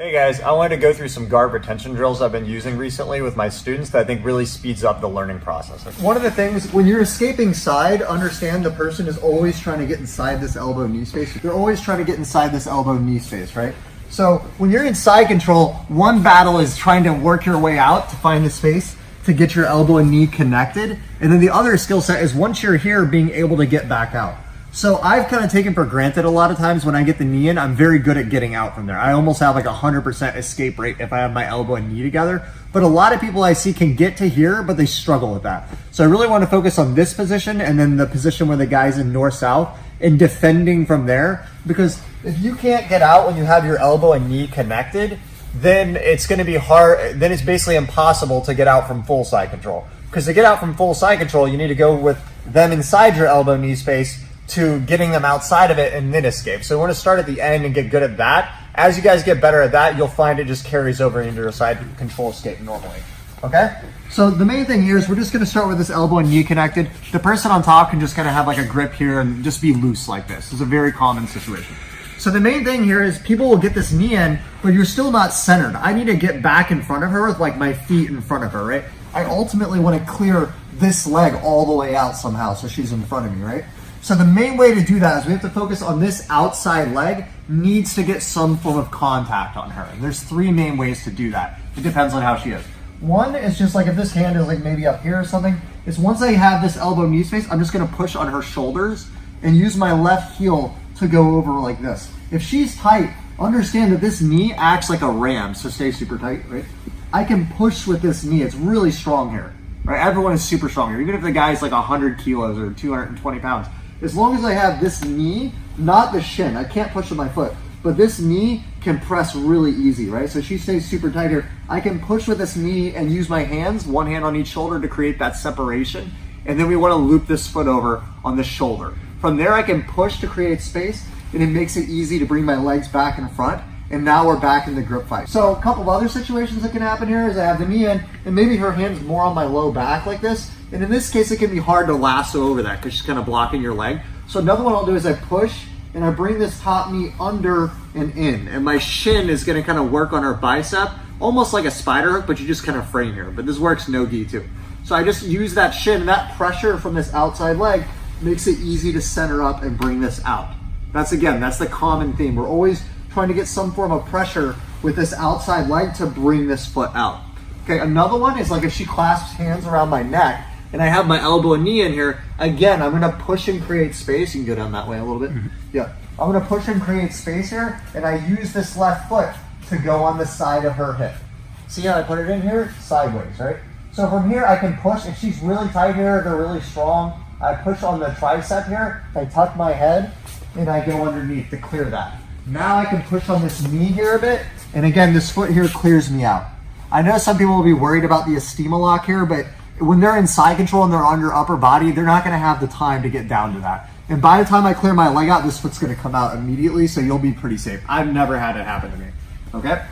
Hey guys, I wanted to go through some guard retention drills I've been using recently with my students that I think really speeds up the learning process. One of the things, when you're escaping side, understand the person is always trying to get inside this elbow knee space. They're always trying to get inside this elbow knee space, right? So when you're in side control, one battle is trying to work your way out to find the space to get your elbow and knee connected. And then the other skill set is once you're here, being able to get back out. So I've kind of taken for granted a lot of times when I get the knee in, I'm very good at getting out from there. I almost have like 100% escape rate if I have my elbow and knee together. But a lot of people I see can get to here, but they struggle with that. So I really want to focus on this position and then the position where the guy's in north-south and defending from there. Because if you can't get out when you have your elbow and knee connected, then it's going to be hard. Then it's basically impossible to get out from full side control. Because to get out from full side control, you need to go with them inside your elbow knee space to getting them outside of it and then escape. So we want to start at the end and get good at that. As you guys get better at that, you'll find it just carries over into your side control escape normally. Okay? So the main thing here is we're just going to start with this elbow and knee connected. The person on top can just kind of have like a grip here and just be loose like this. It's a very common situation. So the main thing here is people will get this knee in, but you're still not centered. I need to get back in front of her with like my feet in front of her, right? I ultimately want to clear this leg all the way out somehow so she's in front of me, right? So the main way to do that is we have to focus on this outside leg needs to get some form of contact on her. And there's three main ways to do that. It depends on how she is. One is just like if this hand is like maybe up here or something, is once I have this elbow knee space, I'm just gonna push on her shoulders and use my left heel to go over like this. If she's tight, understand that this knee acts like a ram, so stay super tight, right? I can push with this knee, it's really strong here, right? Everyone is super strong here, even if the guy's like 100 kilos or 220 pounds. As long as I have this knee, not the shin, I can't push with my foot, but this knee can press really easy, right? So she stays super tight here. I can push with this knee and use my hands, one hand on each shoulder to create that separation. And then we want to loop this foot over on the shoulder. From there, I can push to create space, and it makes it easy to bring my legs back in front. And now we're back in the grip fight. So a couple of other situations that can happen here is I have the knee in, and maybe her hand's more on my low back like this. And in this case, it can be hard to lasso over that because she's kind of blocking your leg. So another one I'll do is I push and I bring this top knee under and in. And my shin is gonna kind of work on her bicep, almost like a spider hook, but you just kind of frame here. But this works no-gi too. So I just use that shin, and that pressure from this outside leg makes it easy to center up and bring this out. That's the common theme. We're always trying to get some form of pressure with this outside leg to bring this foot out. Okay, another one is like if she clasps hands around my neck and I have my elbow and knee in here, again, I'm gonna push and create space. You can go down that way a little bit. Yeah, I'm gonna push and create space here, and I use this left foot to go on the side of her hip. See how I put it in here? Sideways, right? So from here, I can push. If she's really tight here, they're really strong, I push on the tricep here, I tuck my head, and I go underneath to clear that. Now I can push on this knee here a bit, and again, this foot here clears me out. I know some people will be worried about the isthema lock here, but when they're in side control and they're on your upper body, they're not gonna have the time to get down to that. And by the time I clear my leg out, this foot's gonna come out immediately, so you'll be pretty safe. I've never had it happen to me, okay?